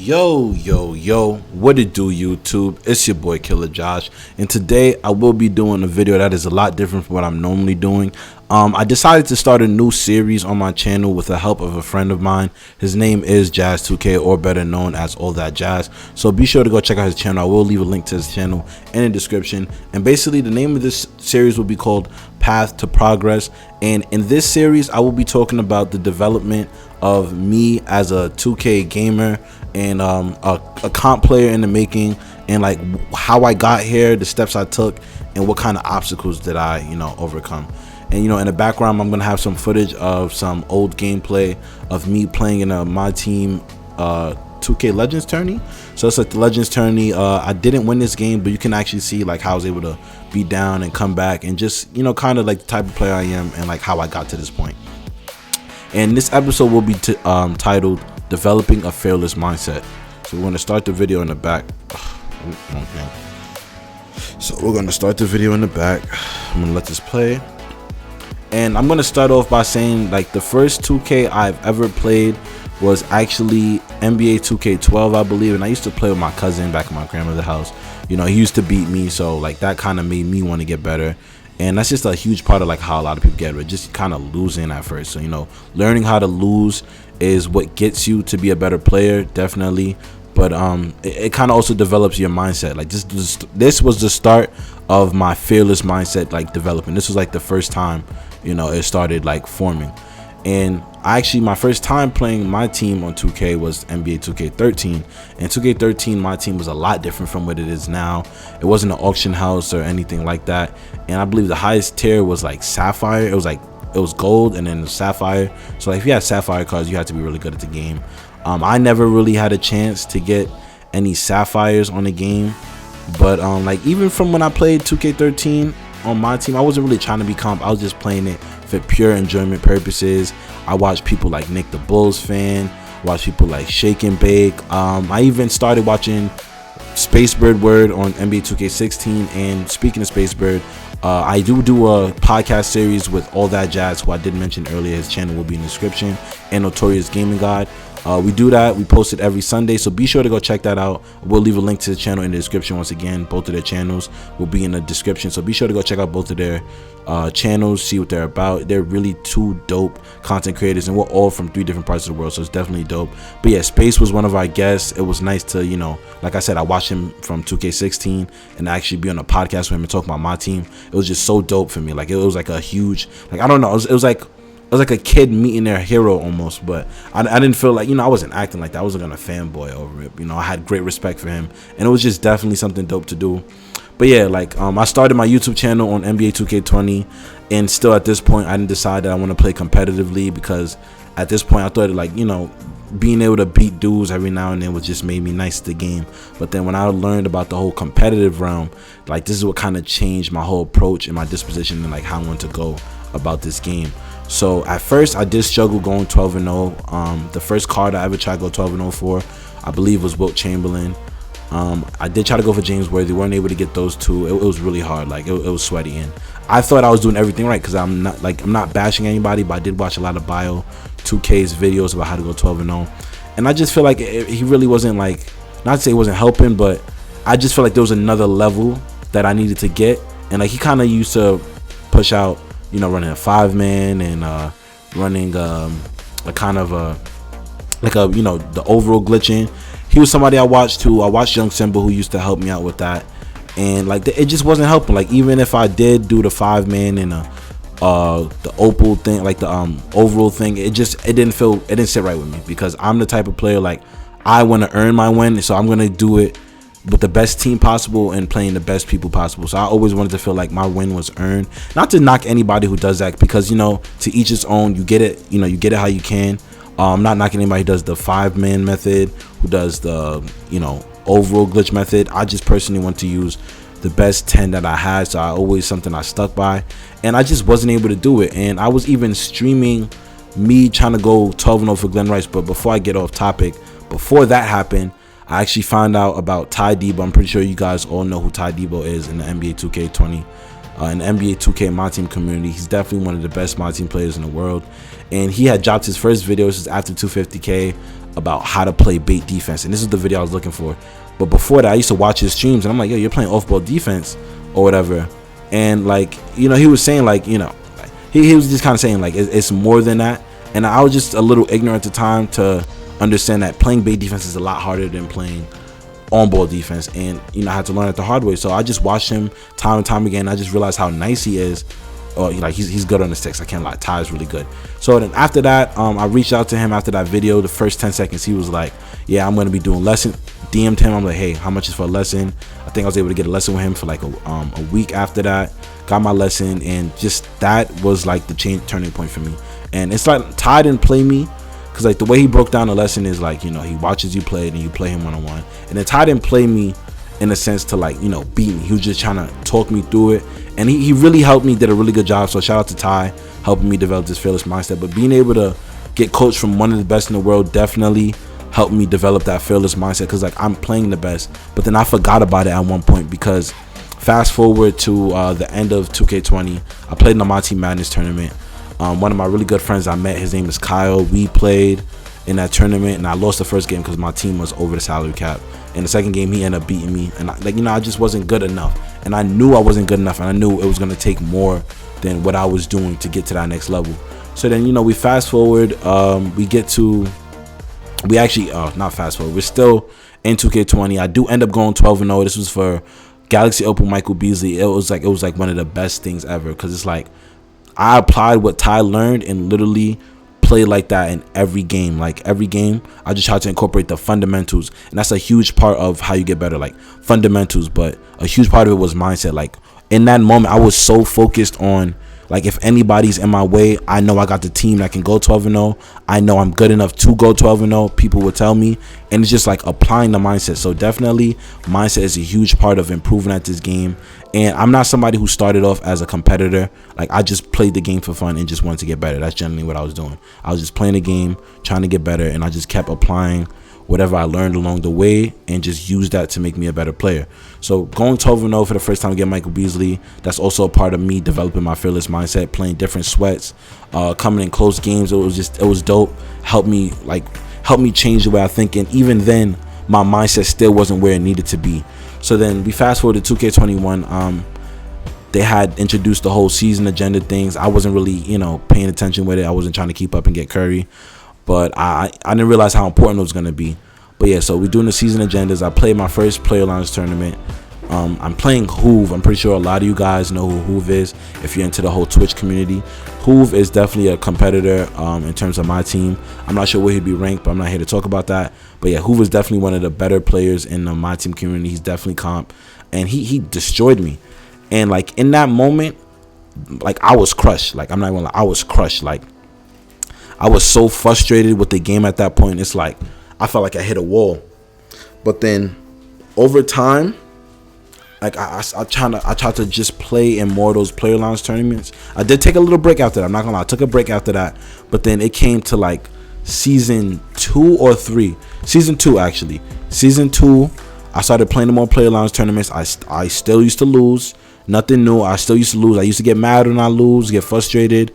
Yo, what it do, YouTube? It's your boy Killer Josh, and today I will be doing a video that is a lot different from what I'm normally doing. I decided to start a new series on my channel with the help of a friend of mine. His name is Jazz2K, or better known as All That Jazz. So be sure to go check out his channel. I will leave a link to his channel in the description. And basically the name of this series will be called Path to Progress. And in this series, I will be talking about the development of me as a 2K gamer and a comp player in the making, and like how I got here, the steps I took, and what kind of obstacles did I overcome. And in the background I'm gonna have some footage of some old gameplay of me playing in a Myteam 2K Legends tourney. So it's like the Legends tourney. I didn't win this game, but you can actually see like how I was able to be down and come back, and just kind of like the type of player I am and like how I got to this point. And this episode will be titled Developing a Fearless Mindset. So we're going to start the video in the back. Okay. So we're going to start the video in the back. I'm going to let this play. And I'm going to start off by saying like the first 2K I've ever played was actually NBA 2K12, I believe. And I used to play with my cousin back at my grandmother's house. He used to beat me, so like that kind of made me want to get better. And that's just a huge part of like how a lot of people get it, just kind of losing at first. So learning how to lose is what gets you to be a better player, definitely. But it kind of also develops your mindset. Like this was the start of my fearless mindset like developing. This was like the first time it started like forming. And my first time playing my team on 2K was NBA 2K13. And 2K13, my team was a lot different from what it is now. It wasn't an auction house or anything like that. And I believe the highest tier was like Sapphire. It was gold and then Sapphire. So like if you had Sapphire cards, you had to be really good at the game. I never really had a chance to get any Sapphires on the game. But like even from when I played 2K13 on my team, I wasn't really trying to be comp. I was just playing it for pure enjoyment purposes. I watched people like Nick the Bulls fan, watch people like Shake and Bake. I even started watching Spacebird Word on NBA 2K16. And speaking of Spacebird, I do a podcast series with All That Jazz, who I did mention earlier. His channel will be in the description, and Notorious Gaming God. We do that. We post it every Sunday, so be sure to go check that out. We'll leave a link to the channel in the description. Once again, both of their channels will be in the description, so be sure to go check out both of their channels, see what they're about. They're really two dope content creators, and we're all from 3 different parts of the world, so it's definitely dope. But yeah, Space was one of our guests. It was nice to like I said, I watched him from 2K16 and actually be on a podcast with him and talk about my team. It was just so dope for me. Like it was like a huge, like I don't know, it was like a kid meeting their hero almost. But I didn't feel like I wasn't acting like that. I wasn't gonna fanboy over it. I had great respect for him, and it was just definitely something dope to do. But yeah, like I started my YouTube channel on NBA 2K20, and still at this point I didn't decide that I want to play competitively, because at this point I thought like being able to beat dudes every now and then was just made me nice to the game. But then when I learned about the whole competitive realm, like this is what kind of changed my whole approach and my disposition and like how I want to go about this game. So at first I did struggle going 12-0. The first card I ever tried to go 12-0 for, I believe, was Wilt Chamberlain. I did try to go for James Worthy, weren't able to get those two. It was really hard. Like it was sweaty, and I thought I was doing everything right, because I'm not bashing anybody, but I did watch a lot of Bio 2K's videos about how to go 12-0, and I just feel like he really wasn't, like, not to say he wasn't helping, but I just feel like there was another level that I needed to get. And like he kind of used to push out running a 5-man and running a kind of the overall glitching. He was somebody I watched too. I watched Young Simba, who used to help me out with that, and like it just wasn't helping. Like even if I did do the 5-man and the opal thing, like the overall thing, it didn't sit right with me, because I'm the type of player, like, I want to earn my win, so I'm gonna do it with the best team possible and playing the best people possible. So I always wanted to feel like my win was earned. Not to knock anybody who does that, because to each its own. You get it, you get it how you can. I'm not knocking anybody who does the 5-man method, who does the overall glitch method. I just personally want to use the best 10 that I had, so I always something I stuck by, and I just wasn't able to do it. And I was even streaming me trying to go 12-0 for Glenn Rice. But before I get off topic, before that happened, I actually found out about Ty Debo. I'm pretty sure you guys all know who Ty Debo is in the NBA 2K20 in the NBA 2K Myteam community. He's definitely one of the best Myteam players in the world, and he had dropped his first video. This is after 250k. about how to play bait defense, and this is the video I was looking for. But before that, I used to watch his streams, and I'm like, yo, you're playing off-ball defense or whatever. And like, you know, he was saying like, you know, he was just kind of saying like it's more than that. And I was just a little ignorant at the time to understand that playing bait defense is a lot harder than playing on-ball defense, and you know, I had to learn it the hard way. So I just watched him time and time again. I just realized how nice he is. Or like he's good on the sticks. I can't lie, Ty is really good. So then after that, I reached out to him after that video. The first 10 seconds, he was like, yeah, I'm gonna be doing lesson. DM'd him. I'm like, hey, how much is for a lesson? I think I was able to get a lesson with him for like a week after that. Got my lesson, and just that was like the turning point for me. And it's like Ty didn't play me, because like the way he broke down the lesson is like, you know, he watches you play and you play him one-on-one. And then Ty didn't play me in a sense to like, you know, beat me. He was just trying to talk me through it, and he really helped me, did a really good job. So shout out to Ty, helping me develop this fearless mindset. But being able to get coached from one of the best in the world definitely helped me develop that fearless mindset, because like I'm playing the best, but then I forgot about it at one point. Because fast forward to the end of 2K20, I played in the Myteam Madness tournament. One of my really good friends I met, his name is Kyle. We played in that tournament, and I lost the first game because my team was over the salary cap. In the second game, he ended up beating me, and I just wasn't good enough, and I knew I wasn't good enough, and I knew it was going to take more than what I was doing to get to that next level. So then, you know, we fast forward, not fast forward, we're still in 2K20. I do end up going 12-0. This was for Galaxy Open Michael Beasley. It was like one of the best things ever, because it's like I applied what Ty learned and literally play like that in every game. Like every game, I just try to incorporate the fundamentals, and that's a huge part of how you get better, like fundamentals. But a huge part of it was mindset. Like in that moment, I was so focused on, like, if anybody's in my way, I know I got the team that can go 12-0. I know I'm good enough to go 12-0. People will tell me, and it's just like applying the mindset. So definitely mindset is a huge part of improving at this game. And I'm not somebody who started off as a competitor. Like, I just played the game for fun and just wanted to get better. That's generally what I was doing. I was just playing the game, trying to get better, and I just kept applying whatever I learned along the way and just use that to make me a better player. So going 12-0 for the first time against Michael Beasley, that's also a part of me developing my fearless mindset, playing different sweats, coming in close games. It was dope. Helped me change the way I think. And even then, my mindset still wasn't where it needed to be. So then we fast forward to 2K21. They had introduced the whole season agenda things. I wasn't really, you know, paying attention with it. I wasn't trying to keep up and get Curry. But I didn't realize how important it was going to be. But yeah, so we're doing the season agendas. I played my first Player Lounge tournament. I'm playing Hoove. I'm pretty sure a lot of you guys know who Hoove is if you're into the whole Twitch community. Hoove is definitely a competitor in terms of my team. I'm not sure where he'd be ranked, but I'm not here to talk about that. But yeah, Hoove is definitely one of the better players in the my team community. He's definitely comp. And he destroyed me. And like in that moment, like I was crushed. Like I'm not gonna lie, I was crushed. Like I was so frustrated with the game at that point. It's like I felt like I hit a wall. But then over time, like I tried to just play in more of those Player Lounge tournaments. I did take a little break after that. I'm not gonna lie, I took a break after that. But then it came to like season 2 or 3. Season 2 actually. Season 2, I started playing more Player Lounge tournaments. I still used to lose. Nothing new. I still used to lose. I used to get mad when I lose, get frustrated,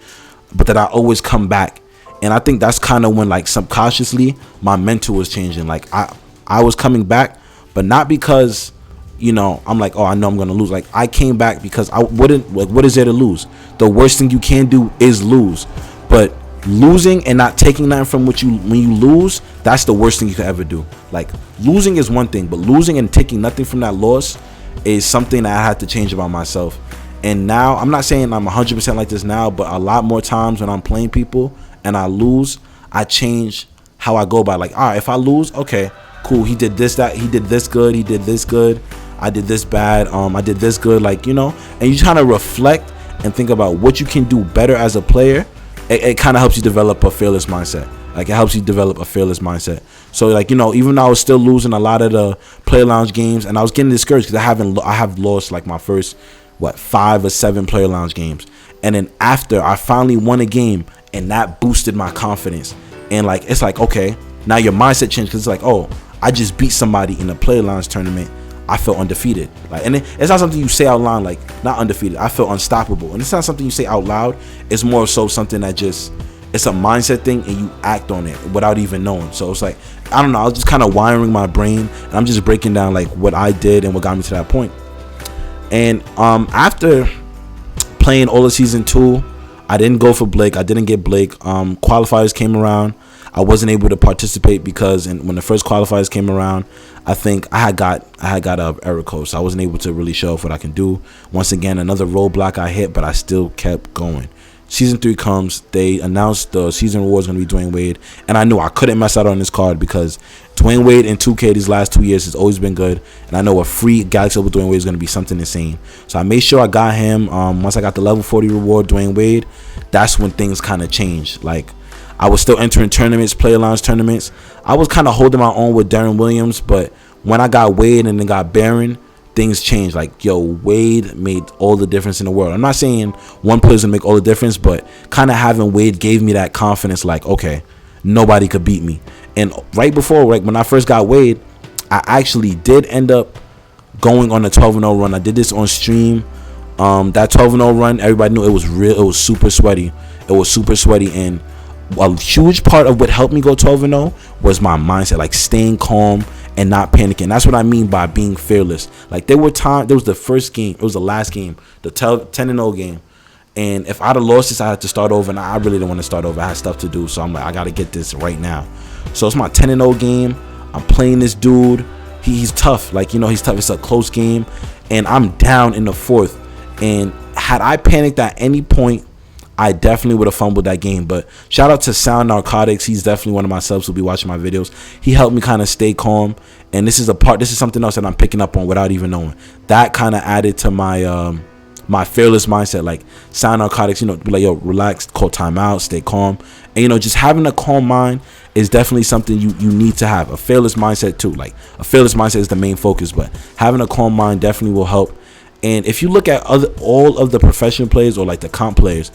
but then I always come back. And I think that's kind of when, like, subconsciously my mental was changing. Like I was coming back, but not because, you know, I'm like, oh, I know I'm gonna lose. Like I came back because I wouldn't, like, what is there to lose? The worst thing you can do is lose. But losing and not taking nothing from what when you lose, that's the worst thing you could ever do. Like losing is one thing, but losing and taking nothing from that loss is something that I had to change about myself. And now I'm not saying I'm 100% like this now, but a lot more times when I'm playing people and I lose, I change how I go by. Like, all right, if I lose, okay, cool, he did this, that, he did this good, he did this good, I did this bad, I did this good, like, you know. And you kind of reflect and think about what you can do better as a player. It kind of helps you develop a fearless mindset. Like it helps you develop a fearless mindset. So like, you know, even though I was still losing a lot of the Player Lounge games, and I was getting discouraged because I have lost like my first 5 or 7 Player Lounge games. And then after I finally won a game, and that boosted my confidence. And like it's like, okay, now your mindset changed, because it's like, oh, I just beat somebody in a Player Lounge tournament. I felt undefeated. Like, and it's not something you say out loud, like not undefeated. I felt unstoppable. And it's not something you say out loud. It's more so something that just it's a mindset thing, and you act on it without even knowing. So it's like, I don't know, I was just kind of wiring my brain, and I'm just breaking down like what I did and what got me to that point. And after playing all of season 2, I didn't go for Blake. I didn't get Blake. Qualifiers came around. I wasn't able to participate because when the first qualifiers came around, I think I had got a error code, so I wasn't able to really show off what I can do. Once again, another roadblock I hit, but I still kept going. Season 3 comes. They announced the season reward is going to be Dwayne Wade, and I knew I couldn't mess out on this card because Dwayne Wade in 2K these last 2 years has always been good, and I know a free Galaxy with Dwayne Wade is going to be something insane. So I made sure I got him. Once I got the level 40 reward, Dwayne Wade, that's when things kind of changed. Like, I was still entering tournaments, player alliance tournaments. I was kind of holding my own with Darren Williams, but when I got Wade and then got Barron, things changed. Like, yo, Wade made all the difference in the world. I'm not saying one player's gonna make all the difference, but kind of having Wade gave me that confidence, like, okay, nobody could beat me. And right before, like when I first got Wade, I actually did end up going on a 12-0 run. I did this on stream. That 12-0 run, everybody knew it was real. It was super sweaty. And a huge part of what helped me go 12-0 was my mindset, like staying calm and not panicking. That's what I mean by being fearless. Like, there was the first game, it was the last game, the 10-0 game, and if I'd have lost this, I had to start over, and I really didn't want to start over. I had stuff to do, so I'm like, I gotta get this right now. So it's my 10-0 game. I'm playing this dude. He's tough. Like, he's tough. It's a close game, and I'm down in the 4th. And had I panicked at any point, I definitely would have fumbled that game. But shout out to Sound Narcotics. He's definitely one of my subs who'll be watching my videos. He helped me kind of stay calm. And this is something else that I'm picking up on without even knowing. That kind of added to my my fearless mindset. Like, Sound Narcotics, be like, yo, relax, call timeout, stay calm. And just having a calm mind is definitely something you need to have. A fearless mindset too. Like, a fearless mindset is the main focus, but having a calm mind definitely will help. And if you look at all of the professional players or like the comp players,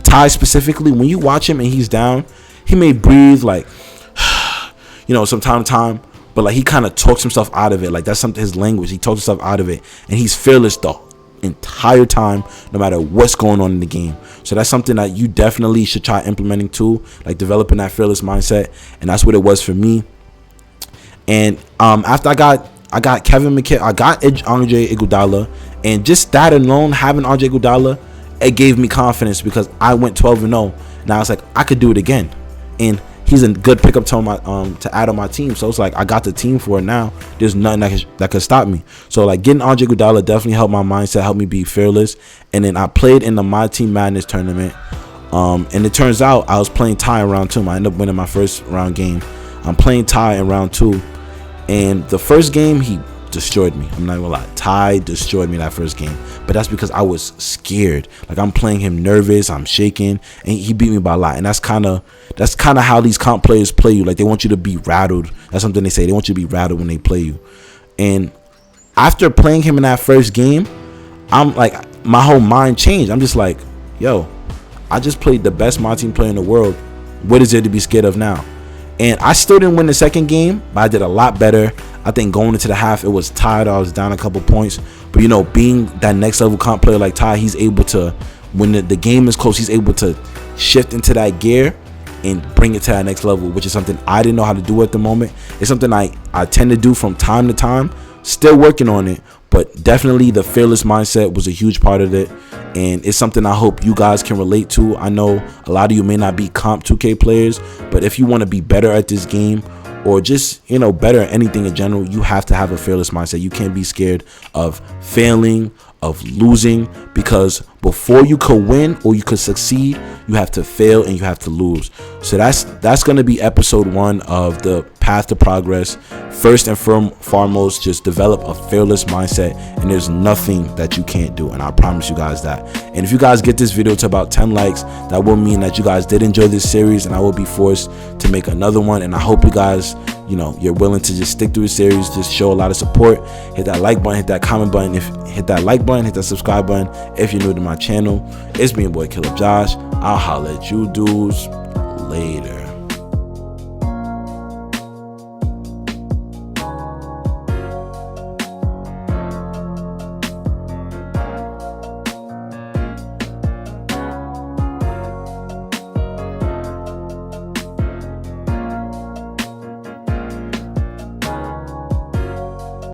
Ty specifically, when you watch him and he's down, he may breathe like, some time to time, but like he kind of talks himself out of it. Like, that's something, his language, he talks himself out of it, and he's fearless the entire time, no matter what's going on in the game. So that's something that you definitely should try implementing too, like developing that fearless mindset. And that's what it was for me. And after I got Kevin McKidd, I got Andre Iguodala, and just that alone, having Andre Iguodala, it gave me confidence because I went 12-0. Now it's like I could do it again, and he's a good pickup to add on my team. So it's like I got the team for it now. There's nothing that could stop me. So like getting Andre Iguodala definitely helped my mindset, helped me be fearless. And then I played in the Myteam Madness tournament, and it turns out I was playing Ty in round 2. I ended up winning my first round game. I'm playing Ty in round 2, and the first game he destroyed me. I'm not gonna lie, Ty destroyed me that first game, but that's because I was scared. Like, I'm playing him nervous, I'm shaking, and he beat me by a lot. And that's kind of how these comp players play you. Like, they want you to be rattled. That's something they say. They want you to be rattled when they play you. And after playing him in that first game, I'm like, my whole mind changed. I'm just like, yo, I just played the best Myteam player in the world. What is there to be scared of now? And I still didn't win the second game, but I did a lot better. I think going into the half, it was tied. I was down a couple points. But, being that next level comp player like Ty, he's able to, when the game is close, he's able to shift into that gear and bring it to that next level, which is something I didn't know how to do at the moment. It's something I tend to do from time to time. Still working on it, but definitely the fearless mindset was a huge part of it. And it's something I hope you guys can relate to. I know a lot of you may not be comp 2K players, but if you want to be better at this game, or just, better at anything in general, you have to have a fearless mindset. You can't be scared of failing, of losing, because before you could win or you could succeed, you have to fail and you have to lose. So that's going to be episode 1 of the path to progress. First and foremost, just develop a fearless mindset, and there's nothing that you can't do, and I promise you guys that. And if you guys get this video to about 10 likes, that will mean that you guys did enjoy this series, and I will be forced to make another one. And I hope you guys, you're willing to just stick through the series, just show a lot of support. Hit that like button, hit that comment button, hit that subscribe button if you're new to my channel. It's me, your boy Killer Josh. I'll holla at you dudes later.